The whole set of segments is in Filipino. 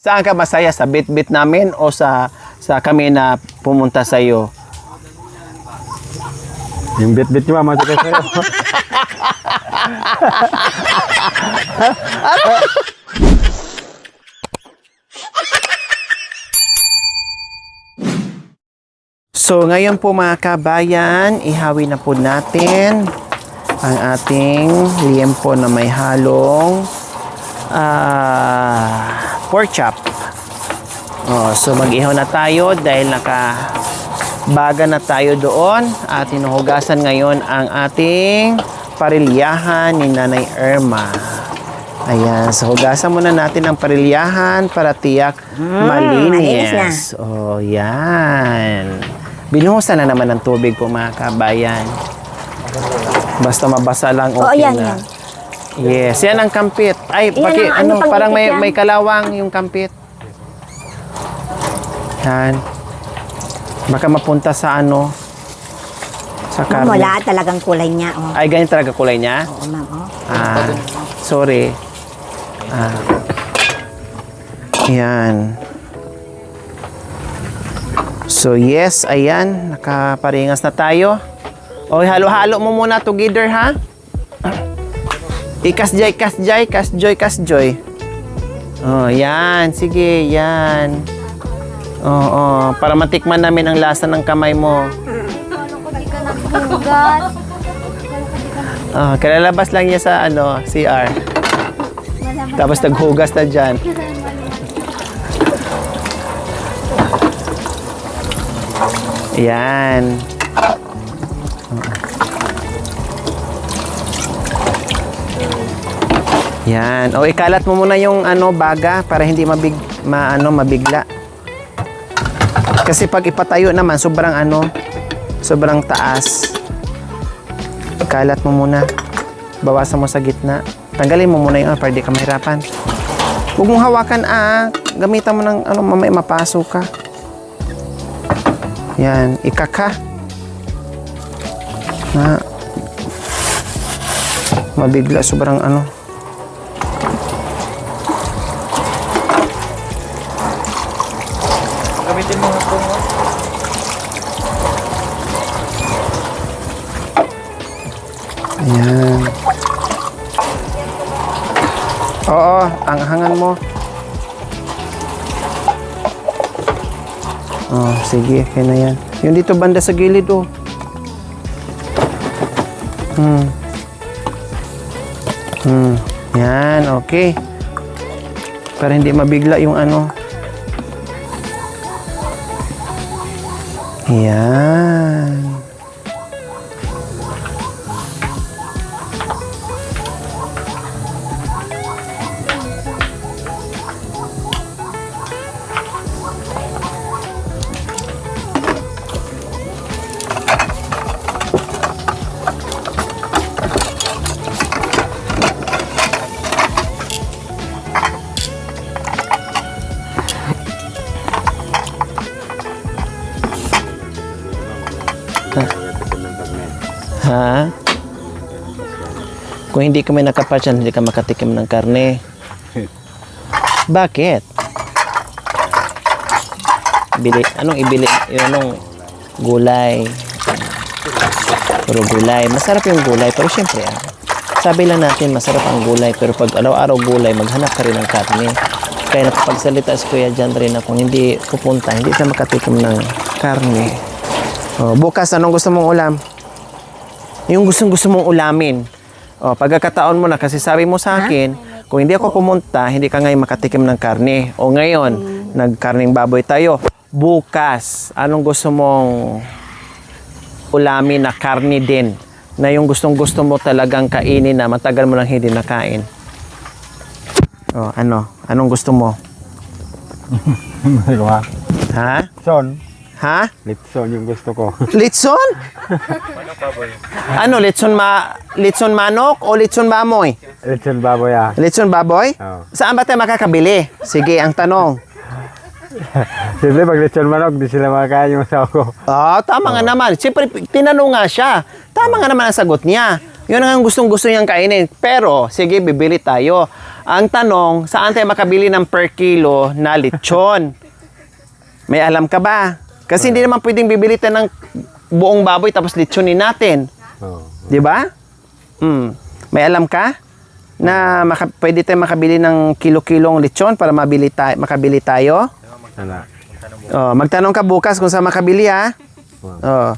Saan ka masaya? Sa bit-bit namin o sa kami na pumunta sa iyo? Yung bit-bit nyo, masaya sa'yo. So, ngayon po mga kabayan, ihawi na po natin ang ating liempo na may halong pork chop. So, mag-ihaw na tayo dahil nakabaga na tayo doon at hinuhugasan ngayon ang ating parilyahan ni Nanay Irma. Ayan, so hugasan muna natin ang parilyahan para tiyak malinis. Oh, yan. Binuhusan na naman ng tubig po mga kabayan. Basta mabasa lang okay yan, na. yan. Yes, yan ang kampit. Ay, Yan ang parang pangipit yan. may kalawang yung kampit. Yan. Baka mapunta sa sa Ma'am, karne. wala talagang kulay niya. Oh. Ay, ganyan talaga kulay niya? Oo, ma'am. Oh. Sorry. Yan. So, yes, ayan. Nakaparingas na tayo. O, halo-halo mo muna together, ha? Ikasjay, kasjay, kasjoy, kasjoy. Oh, yan. Sige, yan. Oo, para matikman namin ang lasa ng kamay mo. Kalalabas lang niya sa CR. Tapos naghugas na dyan. Yan. Yan. O, ikalat mo muna yung baga para hindi mabigla. Kasi pag ipatayo naman, sobrang taas. Ikalat mo muna. Bawasan mo sa gitna. Tanggalin mo muna yung para di ka mahirapan. Huwag mong hawakan gamitan mo ng mamaya mapasok ka. Yan, ikaka. Mabigla, sobrang Gamitin mo nga po. Ayan. Oo, ang hangan mo. Oh, sige, kaya na yan. Yung dito banda sa gilid, oh. Yan, okay. Para hindi mabigla yung Yan. Ha? Kung hindi ka may nakapatyan, hindi ka makatikim ng karne. Bakit? Anong ibili? Anong gulay? Puro gulay. Masarap yung gulay, pero syempre, sabi lang natin, masarap ang gulay, pero pag araw-araw gulay, maghanap ka rin ng karne. Kaya nakapagsalita si Kuya Jan rin na kung hindi pupunta, hindi ka makatikim ng karne. Bukas, anong gusto mong ulam? Yung gusto mong ulamin. Pagkakataon mo na kasi sabi mo sa akin, kung hindi ako pumunta, hindi ka ngayon makatikim ng karne. O ngayon, nagkarning baboy tayo. Bukas, anong gusto mong ulamin na karne din? Na yung gustong-gusto mo talagang kainin na matagal mo lang hindi nakain. Anong gusto mo? Ha? Son. Ha? Litson yung gusto ko. Litson? Litson manok o litson bamoy? Litson baboy Litson baboy? Oo. Saan ba tayo makakabili? Sige, ang tanong. Siyempre pag litson manok, di sila makakain yung asawa ko. Tama nga naman. Siyempre, tinanong nga siya. Tama nga naman ang sagot niya. Yun ang gustong-gusto niyang kainin. Pero, sige, bibili tayo. Ang tanong, saan tayo makabili ng per kilo na lechon? May alam ka ba? Kasi hindi naman pwedeng bibili tayo ng buong baboy tapos lechonin natin. Oo. Di ba? May alam ka? Na pwede tayo makabili ng kilo-kilong lechon para makabili tayo? Wala. Oh, magtanong ka bukas kung saan makabili, ha? Oh.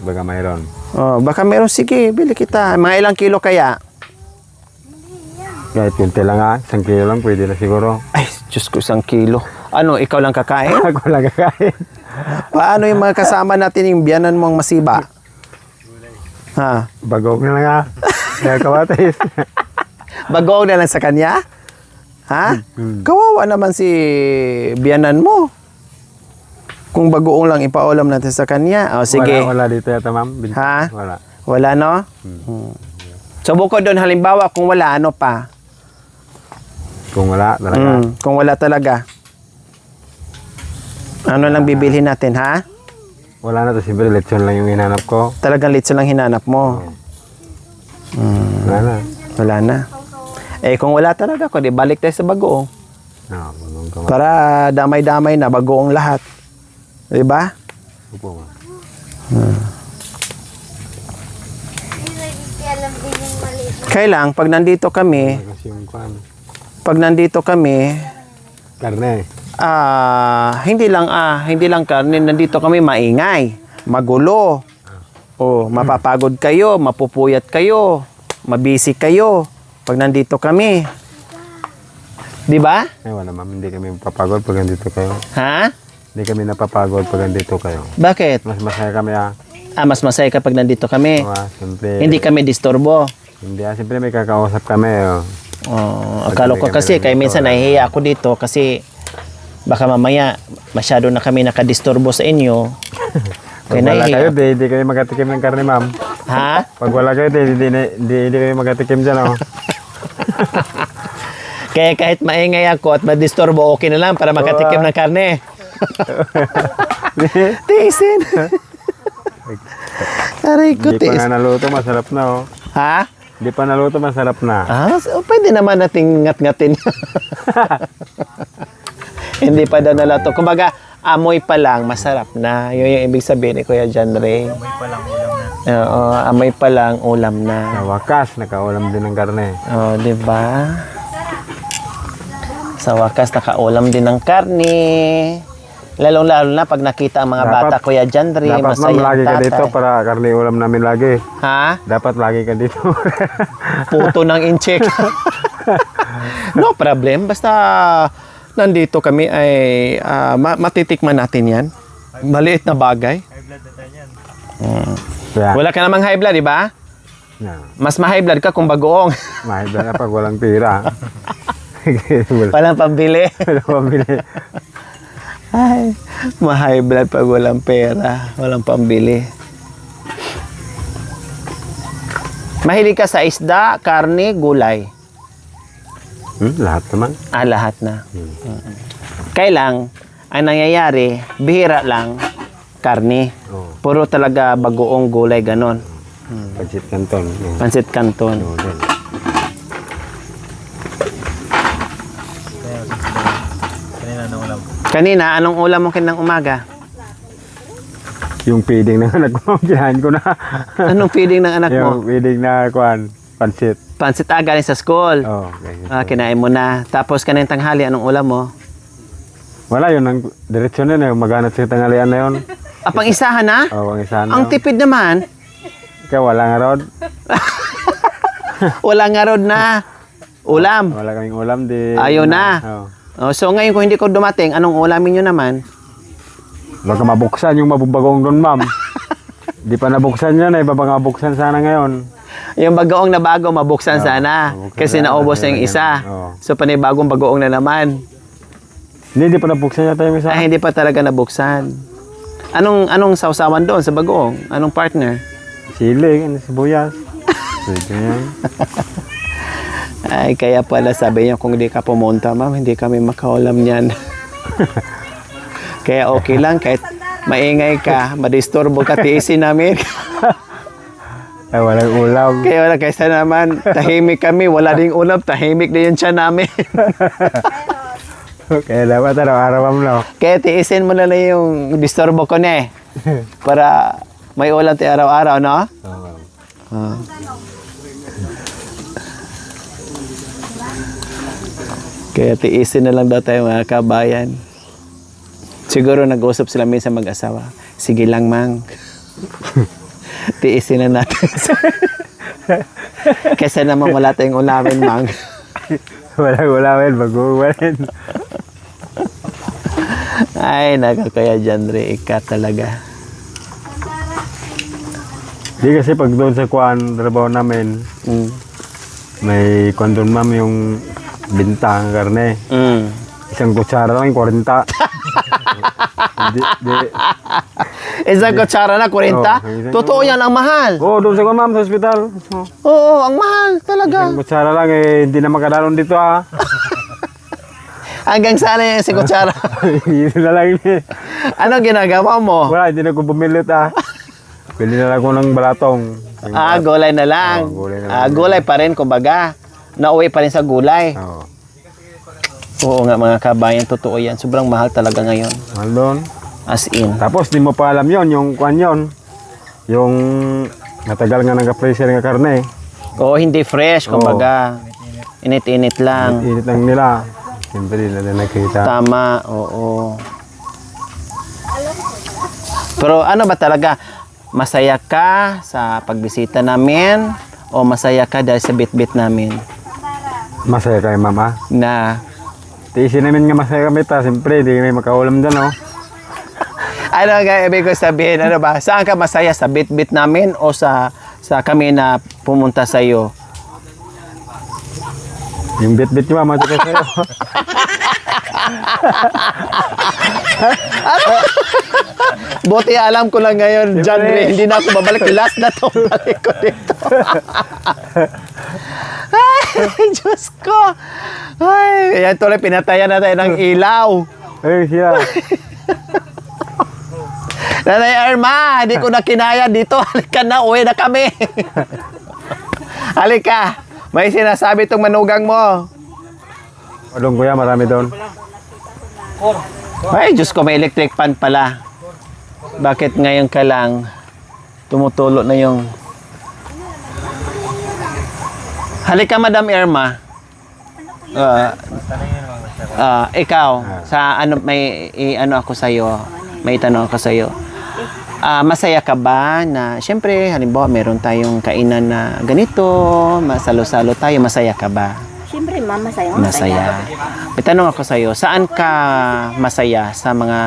Baga mayroon. Oh, baka meron, sige, bili kita. Mga ilang kilo kaya? Kahit kunti lang ha, 1 kilo lang pwede na siguro. Ay, Diyos ko, 1 kilo. Ano, ikaw lang kakain? Ako lang kakain. Paano yung mga kasama natin yung biyanan mong masiba? Ha? Bagong na lang ha. Kaya kawatis. Bagoong na lang sa kanya? Ha? Kawawa naman si biyanan mo. Kung bagoong lang ipaulam natin sa kanya. O, sige. Wala dito yata ma'am. Ha? Wala. Wala, no? So, bukod doon, halimbawa, kung wala, ano pa? Kung wala talaga. Kung wala talaga. Ano lang bibilhin natin, ha? Wala na to, siyempre lechon lang yung hinanap ko. Talagang litso lang hinanap mo. Wala na. Wala na. Eh, kung wala talaga, kundi balik tayo sa bagoong. No, bagong ko. Para damay-damay na, bagoong lahat. Diba? Upo ma'am. Kailang, pag nandito kami, Kasi yung kwan. Karne. hindi lang karne, nandito kami maingay, magulo. O, mapapagod kayo, mapupuyat kayo, mabisi kayo pag nandito kami. Di ba? Eh wala ma'am, hindi kami mapapagod pag nandito kayo. Ha? Hindi kami napapagod pag nandito kayo. Bakit? Mas masaya kami ha. Mas masaya kapag nandito kami. Siyempre. Hindi kami disturbo. Hindi ha, siyempre may kakausap kami. Oh. Akala ko kasi, kaya minsan nahihiya ako dito kasi baka mamaya masyado na kami nakadisturbo sa inyo. Pag wala kayo, di kayo magatikim ng karne ma'am. Ha? Pag wala kayo, di kayo magatikim dyan oh. Kaya kahit maingay ako at madisturbo, okay na lang para makatikim ng karne. Tiisin. Aray ko, Hindi pa tiis. nga naluto, masarap na oh. Ha? Hindi pa naluto, masarap na. Pwede naman nating ngat-ngatin. Hindi pa daw nalato. Kumbaga, amoy pa lang, masarap na. Yun yung ibig sabihin ni Kuya John Ray. Amoy pa lang, ulam na. Oo, amoy pa lang, ulam na. Sa wakas, nakaulam din ng karne. Oh, di ba? Sa wakas, nakaulam din ng karne. Lalong-lalo na pag nakita ang mga bata, Kuya John Ray, Dapat masaya ma'am, ang lagi ka tatay. dito para karne ulam namin lagi. Ha? Dapat lagi ka dito. Puto ng incheck. No problem. Basta nandito kami ay matitikman natin yan. Maliit na bagay. High blood na tayo yan. Yeah. Wala ka namang high blood, di ba? Yeah. Mas ma-high blood ka kung bagoong. Mahal na pag walang pira. Walang pambili. Walang pambili. Ay, ma-high blood pag walang pera. Walang pambili. Mahilig ka sa isda, karne, gulay. Lahat naman. Lahat na. Kailang, ang nangyayari, bihira lang, karne. Oh. Puro talaga bagoong gulay, ganon. Pansit Canton. Oh. Pansit Canton. Oh, din. Kanina, anong ulam mo kinang umaga? Yung feeding ng anak ko, kinain ko na. Anong feeding ng anak mo? Yung feeding na kuan, pansit. Pansit galing sa school. Oh, okay. Kinain mo na. Tapos kanina tanghali, anong ulam mo? Wala yun, ang diretsyon na yun, maghanap sa tanghalian na yun. Pang isahan na? Oh, ang isa na Ang yun. tipid naman. Kaya wala nga rod. Wala nga rod na ulam. Wala kaming ulam, di. Ayaw na. Oh. So ngayon kung hindi ko dumating, anong ulamin nyo naman? Baka mabuksan yung mabubagong doon, ma'am. Di pa nabuksan yan, eh. Baka mabuksan sana ngayon. Yung bagoong na bago, mabuksan sana. mabuksan Kasi sana, naubos na yung kasi isa. oo. So panibagong bagoong na naman. Hindi pa nabuksan yata yung isa. Hindi pa talaga nabuksan. Anong sausawan doon sa bagoong? Anong partner? Sili, sibuyas. Pwede yan. Ay, kaya pala sabi niya kung hindi ka pumunta, ma'am, hindi kami makaulam niyan. Kaya okay lang, kahit maingay ka, madisturbo ka, tiisin namin. Ay, walang ulam. Kaya wala, kaysa naman, tahimik kami, wala ding ulam, tahimik din yung tiyan namin. Kaya dapat araw-araw ma'am, no? Kaya tiisin mo na lang yung disturbo ko na para may ulam tayo araw-araw, no? Ah. Kaya tiisin na lang daw tayo mga kabayan. Siguro nag-usap sila minsan mag-asawa. Sige lang, Mang. Tiisin na natin. Kesa naman wala tayong ulamin, Mang. Walang ulamin, mag-uwain. Ay, nakakaya dyan, Re. Ika talaga. Di kasi pag doon sa kuan, trabaho namin, Mm. may kuan doon ma'am yung binta ng karne. Mm. Isang kutsara lang, 40. di, Isang kutsara na, 40? isang Totoo yan, ang mahal. doon sa kuan ma'am, sa ospital. Oo, ang mahal talaga. Isang kutsara lang, hindi na makadalon dito Hanggang sana yung isang kutsara. Yun na lang eh. Ano ginagawa mo? Wala, hindi na ko bumilit Pili na lang ko ng balatong. Gulay na lang. Gulay na lang. Gulay pa rin, kumbaga. Nauwi pa rin sa gulay. Oo. Oo nga mga kabayan, totoo yan. Sobrang mahal talaga ngayon. Mahal doon. As in. Tapos di mo pa alam yon yung kuan yon. Yung matagal nga nag-freezer nga karne. Oo, hindi fresh, kumbaga. Init-init lang. Init lang nila. Siyempre nila na nakita. Tama, oo. Pero ano ba talaga? Masaya ka sa pagbisita namin o masaya ka dahil sa bit-bit namin Masaya kayo mama. na Tiisin namin nga masaya kami siyempre di kami makaulam dyan ano nga ibig ko sabihin, ano ba? Saan ka masaya? Sa bit-bit namin o sa kami na pumunta sa iyo? Yung bit-bit nyo mama, ito sa'yo. Buti alam ko lang ngayon, John Ray, hindi na ako babalik. Last na to, balik ko dito. Ay, Diyos ko. Ay, yan tuloy, pinatayan na tayo ng ilaw. Ay siya. Nanay Irma, hindi ko na kinaya dito. Halika na, uwi na kami. Halika, may sinasabi itong manugang mo. Doon kuya, marami doon. Ay, Diyos ko, may electric fan pala. Bakit ngayon ka lang tumutulo na yung... Halika, Madam Irma. Ikaw, sa ano, may ano ako sa'yo, may tanong ako sa'yo. Masaya ka ba na, syempre, halimbawa, meron tayong kainan na ganito, masalo-salo tayo, masaya ka ba? Siyempre, ma'am, masaya. Masaya. May tanong ako sa'yo, saan ka masaya? Sa mga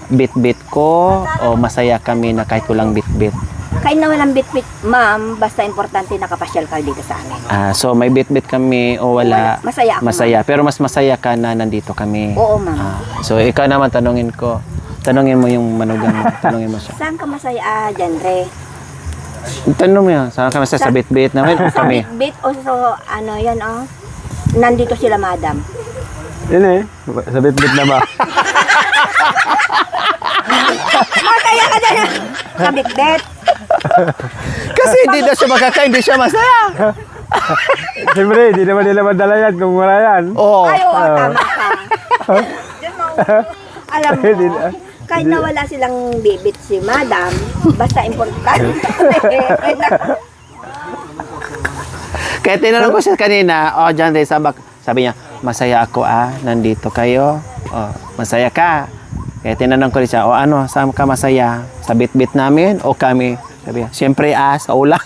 bit-bit ko o masaya kami na kahit walang bit-bit? Kahit na walang bit-bit, ma'am, basta importante nakapasyal ka dito sa amin. So may bit-bit kami o wala? Masaya ako, Masaya. Pero mas masaya ka na nandito kami. Oo, ma'am. So ikaw naman, tanungin ko. Tanungin mo yung manugang mo. Tanungin mo siya. Saan ka masaya, Genre? Tanong mo yan. Saan ka masaya? Sa bit-bit namin o Sa kami? bit-bit o so, ano yan, nandito sila, madam. Yun sa bit-bit na ba? Masaya ka dyan! Sa bit-bit. Kasi hindi daw siya makakain, hindi siya masaya. Siyempre, di naman nila madala yan kung wala yan. Oo. Ay, oo, tama ka. Alam mo, kahit na wala silang bibit si madam, basta importante. Kaya tinanong ko siya kanina, John Ray, sabi niya, masaya ako nandito kayo. Masaya ka. Kaya tinanong ko rin siya, ano, saan ka masaya? Sa bit-bit namin o kami? Sabi niya, siyempre sa ulam.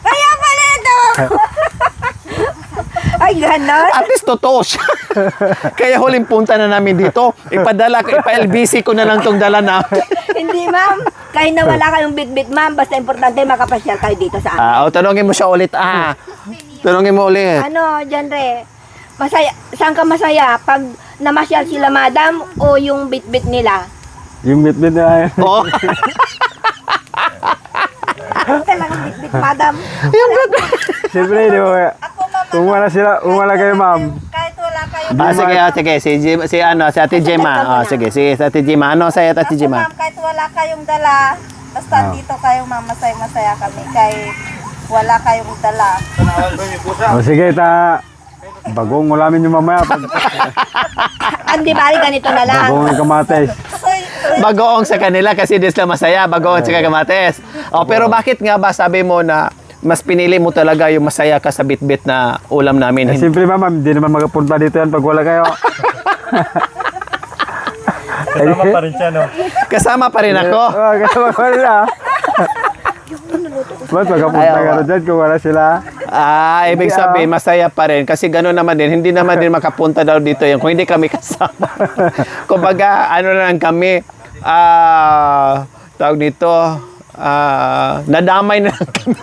Kaya pala ito! Ay, ganon. At least totoo siya. Kaya huling punta na namin dito. Ipa-LBC ko na lang tong dala na. Hindi, ma'am. Kahit na wala kayong bit-bit, ma'am, basta importante makapasyal kayo dito sa amin. Tanongin mo siya ulit. Tanongin mo ulit. Ano, Genre? Masaya, saan ka masaya? Pag namasyal sila, madam, o yung bit-bit nila? Yung bit-bit na yan. Oo. Talagang bit-bit, madam. Yung bit-bit. Siyempre, di ba? Kung wala kayo, ma'am. Kahit wala kayo, Sige. Si Ate Gemma. Sige, si Ate Gemma. Ano sa'yo, Ate Gemma? kahit wala kayong dala, Basta dito kayo mamasay-masaya kami kahit wala kayong dala. O sige, bagong ulamin yung mamaya. Andi bali ganito na lang. Bagong yung kamates. Bagoong sa kanila kasi di sila masaya. Bagoong sa kamates. O, pero bakit nga ba sabi mo na mas pinili mo talaga yung masaya ka sa bit-bit na ulam namin? Siyempre ma'am, hindi naman magapunta dito yan pag wala kayo. Kasama pa rin siya, no? Kasama pa rin ako. Kasama pa rin ah. Ba't magapunta ka na dyan kung wala sila? Ibig sabihin, masaya pa rin. Kasi gano'n naman din, hindi naman din makapunta daw dito yan kung hindi kami kasama. Kumbaga, ano na lang kami, tawag nito, nadamay na lang kami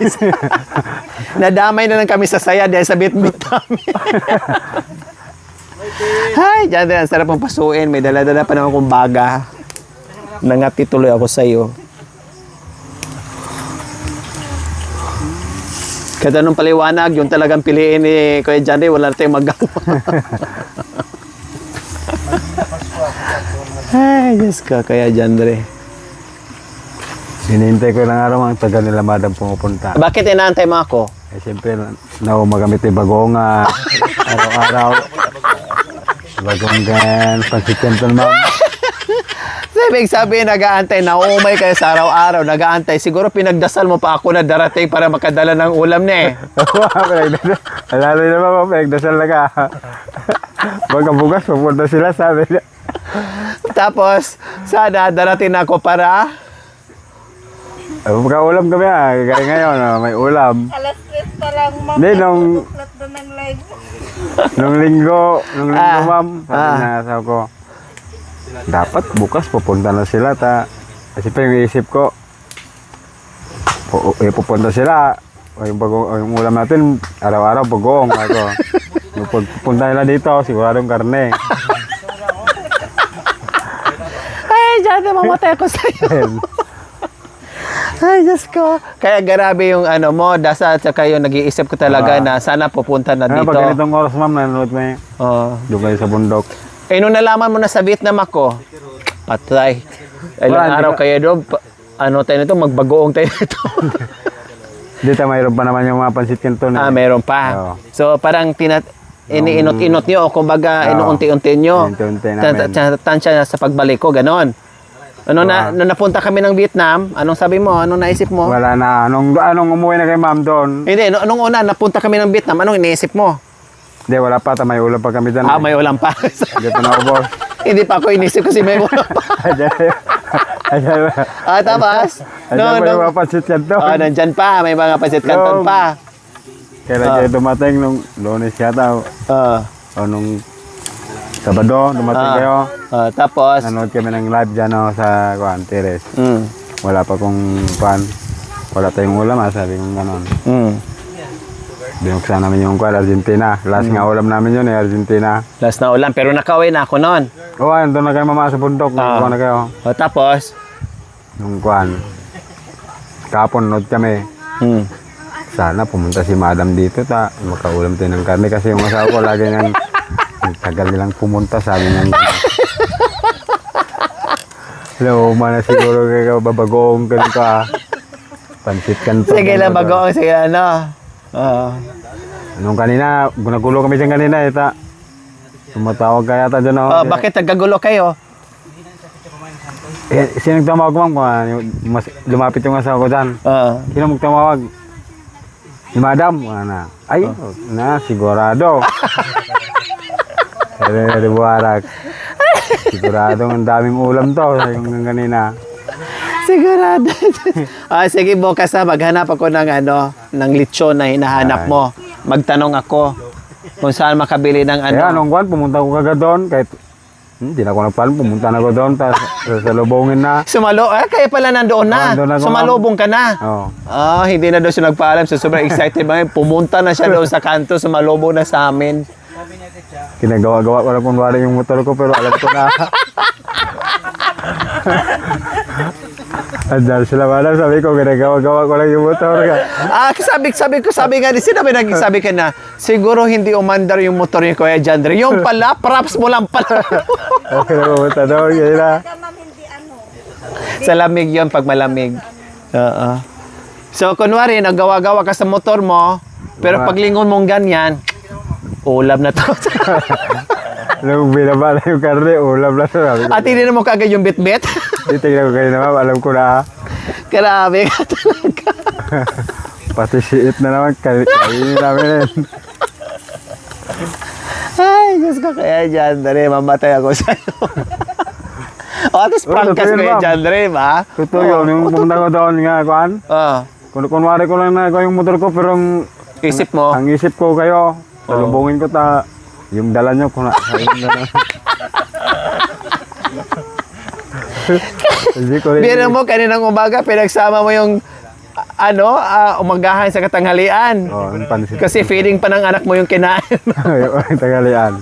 nadamay na lang kami sa saya dahil sa bit-bit namin. Hay, dyan din, ang sarap mong pasuin. May dala-dala pa naman kong baga. Nangati tuloy ako sa iyo. Kada nung paliwanag, yung talagang piliin ni Kuya John Ray, wala na tayong magawa. Ay, Diyos ka, Kuya John Ray. Hinihintay ko ng araw ang taga nila madam pumupunta. Bakit inaantay mo ako? Eh siyempre, magamit yung bagong araw-araw. Bagong gan, pansikenton ma'am. So, ibig sabihin, nag-aantay, naumay kayo sa araw-araw, nag-aantay. Siguro pinagdasal mo pa ako na darating para makadala ng ulam niya eh. Lalo na ma'am, pinagdasal na ka. Baga bukas, pupunta sila, sabi niya. Tapos, sana darating ako para... Magka-ulam kami kaya ngayon, may ulam. Alas 3 pa lang, ma'am. Hindi, Nagpupuklat na ng live. nung linggo ma'am, sabi niya sa ko, dapat bukas pupunta na sila kasi pa yung isip ko pupunta sila yung ulam natin araw-araw bagong ako pupunta nila dito siguradong karne. Ay, dyan, mamatay ako sa'yo. Ay, Diyos ko. Kaya grabe yung ano mo, dasal at saka yung nag-iisip ko talaga na sana pupunta na dito. Pag ganitong oras ma'am, nanonood mo doon kayo sa bundok. Nung nalaman mo na sa Vietnam ako, patay. Ilang araw kayo doon, ano tayo nito, magbagoong tayo nito. Dito mayroon pa naman yung mga pansit canton. Meron pa. So parang iniinot-inot nyo o kumbaga inuunti-unti nyo. Unti-unti namin. Tansya sa pagbalik ko, ganon. Nung napunta kami ng Vietnam, anong sabi mo? Anong naisip mo? Wala na. Anong umuwi na kay ma'am doon? Hindi, nung una, napunta kami ng Vietnam, anong iniisip mo? Hindi, wala pa. May ulam pa kami doon. May ulam pa. Hindi pa naubos. Hindi pa ako inisip kasi may ulam pa. Tapos? May mga pansit canton. Nandyan pa, may mga pansit canton pa. Kailan kayo dumating nung Lunes yata o nung Sabado, dumating kayo. Tapos? Nanood kami ng live dyan sa Teres. Wala pa kong wala tayong ulam sabi kong gano'n. Binuksan namin yung Argentina. Last nga ulam namin yun Argentina. Last na ulam, pero nakauwi na ako noon. Doon na kayo mama sa bundok. Na kayo. Tapos? Nung kapon nood kami. Sana pumunta si madam dito makaulam tayo ng karne kasi yung asawa ko lagi nang tagal nilang pumunta sabi niya. Hello, mana siguro kayo babagong ka. Pansit canton. Sige lang bagoong, sige ano. Nung kanina, nagulo kami dyan kanina tumatawag kaya dyan bakit nagkagulo kayo? Sino nagtamawag ma'am? Lumapit yung asawa ko dyan. Sino magtamawag? Si madam. Ay, sigurado. Sabi buwarak. Sigurado ang daming ulam to. Yung kanina. Sigurado. Sige, bukas maghanap ako ng lechon na hinahanap mo. Magtanong ako kung saan makabili ng Kaya nung pumunta ko kagad doon. Kahit hindi na ako nagpalan, pumunta na ako doon. Sa lubongin na. Kaya pala nandoon na. Sumalubong ka na. Hindi na doon siya nagpaalam. So, sobrang excited ba? Pumunta na siya doon sa kanto, sumalubong na sa amin. Kinagawa-gawa ko na kung wala yung motor ko, pero alam ko na. Andal sila madam, sabi ko, ginagawa-gawa ko lang yung motor ka. Sabi nga, sinabi nagsabi ka na, siguro hindi umandar yung motor ni Kuya John Ray. Yung pala, props mo lang pala. Okay na pumunta doon, kaya na. Ma'am, hindi Sa lamig yon pag malamig. Oo. So, kunwari, naggawa-gawa ka sa motor mo, pero paglingon mong ganyan, ulam na to. Nung binaba na yung karne, ulam na to. Sabi ko, At hindi na mo kagad yung bit-bit. titignan ko kayo naman, alam ko na. Grabe ka talaga. Pati siit na naman, kainin namin rin. Ay, Diyos ko, kaya dyan, Dre, mamatay ako sa'yo. O, at least prank ka totoo yun, kaya ma'am. dyan, Dre, ba? Totoo yun, yung pumunta ko doon nga, kuhan. Kunwari ko lang na yung motor ko, pero Isip mo? ang isip ko kayo, salubungin ko yung dala nyo, kung yung dala. Hindi ko rin. Bira mo, kaninang umaga, pinagsama mo yung, umagahan sa katanghalian. Oh, ang pansit. Kasi feeding pa ng anak mo yung kinain. Yung tagalian.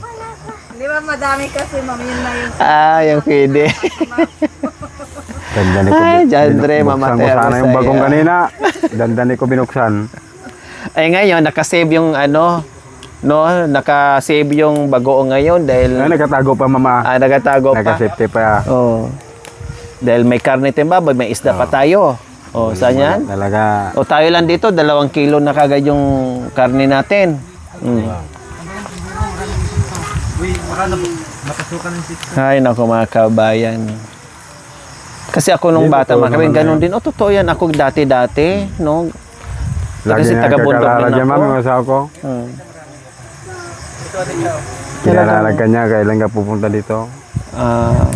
Di ba madami kasi ma'am, yun na yung Yung feeding. Dandani ko. Ay, dyan, Dre, binuksan mamatay ko ako sana yung sa'yo. bagong kanina. Dandani ko binuksan. Ay, ngayon, nakasave yung nakasave yung bagoong ngayon dahil Ay, nagkatago pa mama. nagatago pa. Nagka-safety pa. Oh. Dahil may karne timba, may isda pa tayo. Oh, saan yan? Talaga. O tayo lang dito, 2 kilo na kagad yung karne natin. Ay, naku mga kabayan. Kasi ako nung Hindi, bata, totoo kami naman ganun din. O, totoo yan. Ako dati-dati, no? Lagi Kasi nga taga-bundok kakalala din dyan ako. mami, masaw ko. Kinalala ka niya, kailan ka pupunta dito? Ah,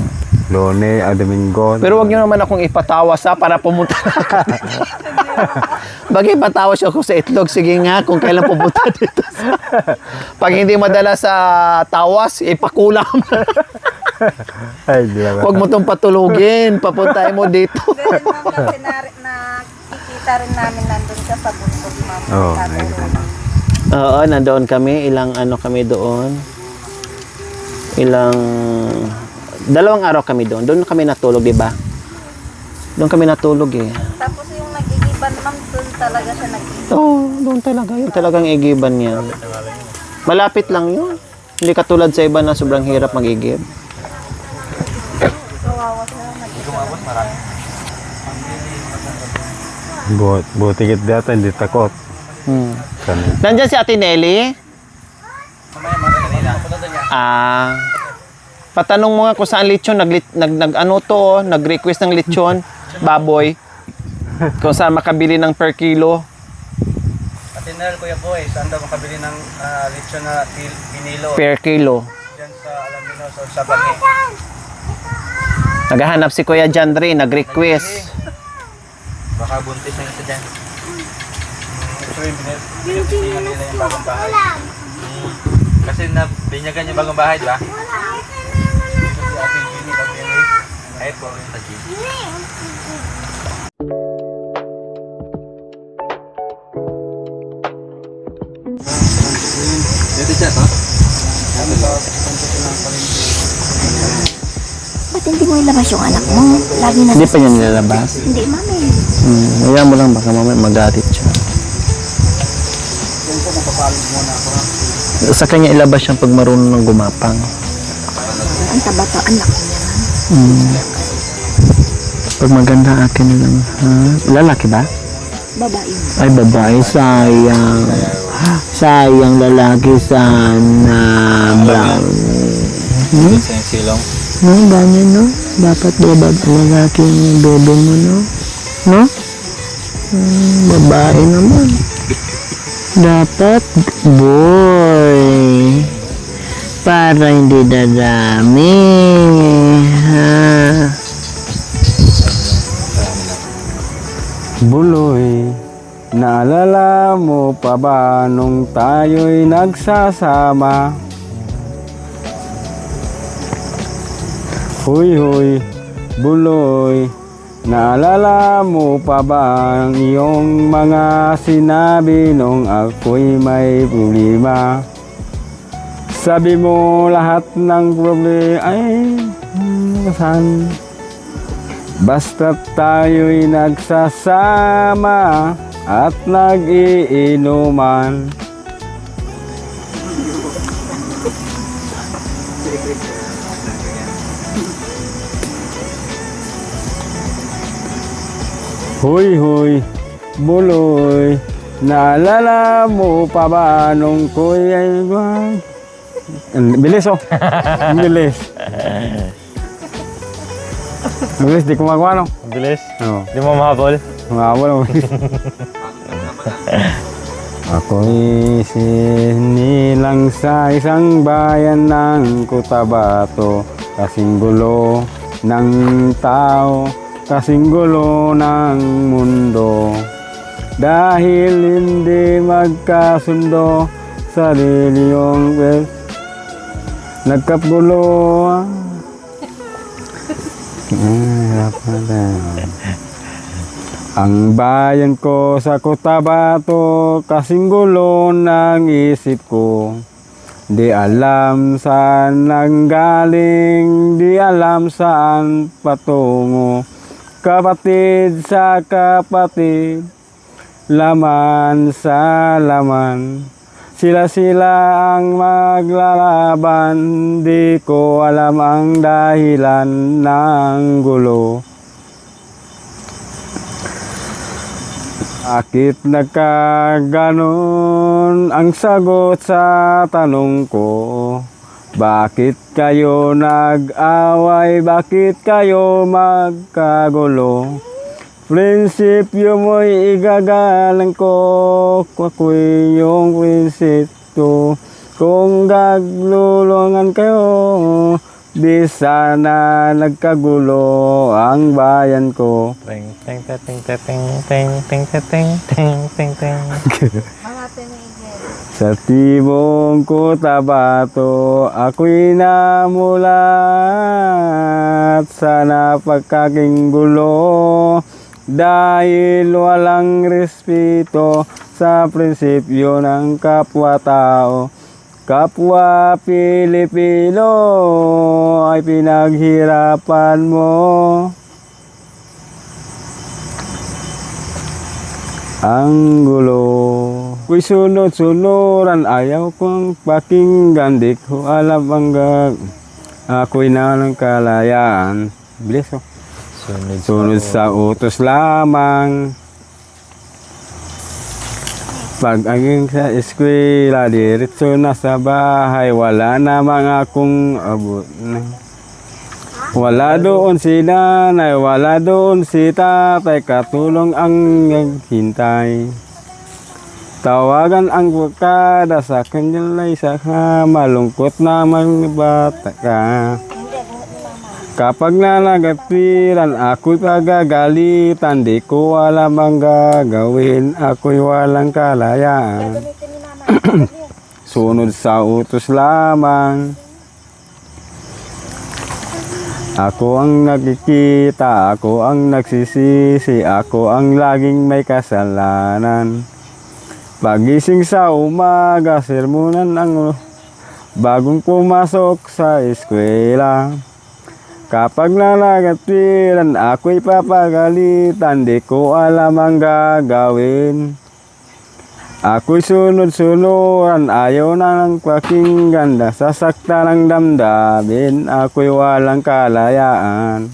Lone, Domingo. pero wag niyo naman akong ipatawas para pumunta na ako dito. Bagay patawas ako sa itlog. Sige nga, kung kailan pumunta dito. Pag hindi madala sa tawas, ipakulam. Ay, di ba? Huwag mo itong patulugin. Papuntahin mo dito. ganun ma'am kasi nakikita rin namin nandun ka sa bundok ma'am. Oo, Tatulungan. Oo, nandoon kami. Ilang kami doon. 2 araw kami doon. Doon kami natulog, di ba? Doon kami natulog eh. Tapos yung nagigiban ma'am, doon talaga siya nagigiban. Oo, doon talaga. Yung talagang igiban niya. Malapit lang yun. Hindi katulad sa iba na sobrang hirap magigib. Kawawa siya, nagigiban. Buti kit data, hindi takot. Sanay. Nandyan si Ate Nelly? Patanong mo nga kung saan lechon, nag-request ng lechon, baboy. Kung saan makabili ng per kilo. Atinel, Kuya Boy, saan daw makabili ng lechon na pinilo? Per kilo. Diyan sa Alamino, sa Bangi. Naghahanap si Kuya Jandre, nag-request. Baka buntis na isa dyan. Ito yung binibigyan nila yung bagong bahay. Kasi binyagan yung bagong bahay, di ba? Si Ate Jenny, pag-binigay. Kahit po rin sa Jenny. Ito siya, to? Ba't hindi mo ilabas yung anak mo? Lagi na Hindi pa niya nilalabas. Hindi, mami. Hayaan mo lang, baka mamaya magalit siya. Sa kanya ilabas siyang pag marunong ng gumapang. Ang taba to, anak ko naman. Pag maganda akin lang, ha? Lalaki ba? Babae mo. Ay, babae, sayang. Sayang lalaki sana. Brown. Sa yung silong. Ganyan, no? Dapat lalaki yung bebe mo, no? No? Babae naman. Dapat boy. Para hindi dadami. Ha? Buloy, naalala mo pa ba nung tayo'y nagsasama? Huy, huy, buloy, naalala mo pa ba ang iyong mga sinabi nung ako'y may problema? Sabi mo lahat ng problema ay saan? Basta't tayo'y nagsasama at nag-iinuman. Hoy, hoy, buloy, naalala mo pa ba nung ko'y ay bang? Bilis oh. Bilis. Bilis, di ko magawa no? Ang bilis. Oo. Di mo mahabol. Mabawal mo. Ako'y sinilang sa isang bayan ng Cotabato, kasing gulo ng tao, kasing gulo ng mundo. Dahil hindi magkasundo sa reliyong nagkapulo. Ang bayan ko sa Cotabato, kasing gulo ng isip ko. Di alam saan nanggaling, di alam saan patungo. Kapatid sa kapatid, laman sa laman. Sila-sila ang maglalaban, di ko alam ang dahilan ng gulo. Bakit nagkaganon ang sagot sa tanong ko? Bakit kayo nag-away? Bakit kayo magkagulo? Prinsipyo mo'y igagalang ko, ako'y yung prinsipyo. Kung gaglulungan kayo, di sana nagkagulo ang bayan ko. Ting ting ting ting ting ting ting ting ting ting ting. Sa tibong Cotabato, ako'y namulat sa napagkaking gulo. Dahil walang respeto sa prinsipyo ng kapwa-tao. Kapwa Pilipino ay pinaghirapan mo. Ang gulo. Ku'y sunod-sunuran, ayaw kong pakinggan, di ko alam hanggang ako'y nalang kalayaan. Bilis oh. Sunod sa utos lamang. Pag aging sa eskwela, diretso na sa bahay, wala namang akong abot na. Wala doon si nanay, wala doon si tatay, katulong ang naghintay. Tawagan ang bukada sa kanyalay sa malungkot namang bata ka. Kapag nalagatiran, ako'y pagagalitan, di ko alam ang gagawin, ako'y walang kalayaan. Sunod sa utos lamang. Ako ang nakikita, ako ang nagsisisi, ako ang laging may kasalanan. Pagising sa umaga, sermonan ang bagong pumasok sa eskwela. Kapag nalagatiran, ako'y papagalitan, di ko alam ang gagawin. Ako'y sunod-sunuran, ayaw na ng pakinggan, sasakta ng damdamin, ako'y walang kalayaan.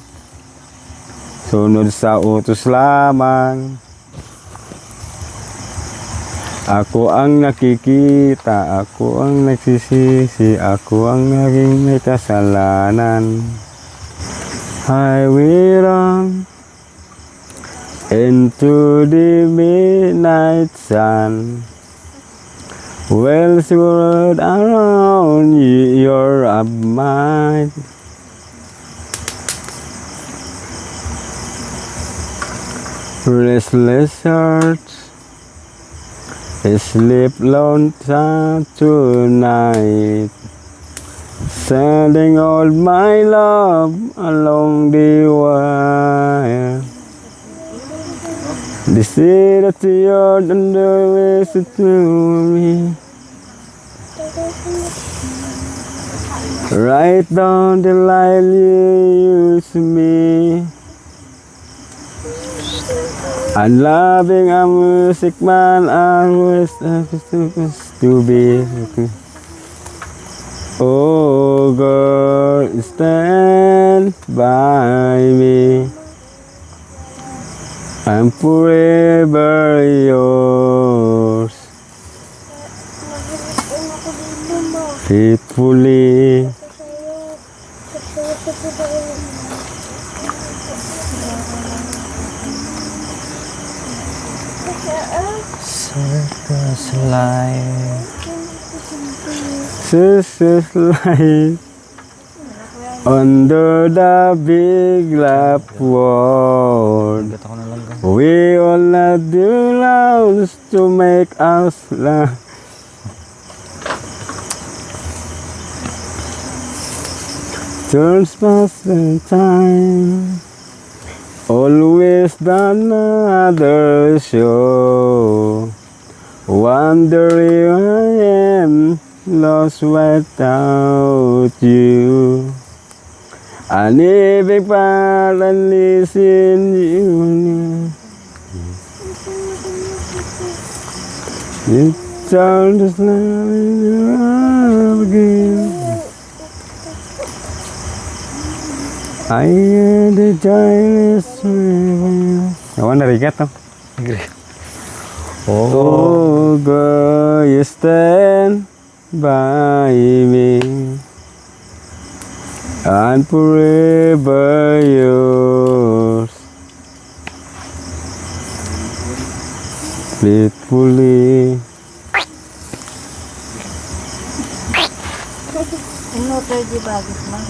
Sunod sa utos lamang. Ako ang nakikita, ako ang nagsisisi, ako ang naging may kasalanan. Highway run into the midnight sun. Well, the world around you, you're of mine. Restless hearts, sleep lonesome tonight. Sending all my love along the wire. The city to your and the ways to me. Right down the line you use me. I'm loving a music man, always supposed to be. Oh girl, stand by me. I'm forever yours. Faithfully. Circus life. This is life under the big lap world. Gato ko na lang. We all not do loves to make us laugh. Turns past the time. Always another show. Wondering I am lost without you. An ibig paralisin you. It's all just love again. I hear the giants swimming. Kawan dari gato. Oh, girl, you stand by me. I'm forever yours. Faithfully. Ano tayo di bagis man?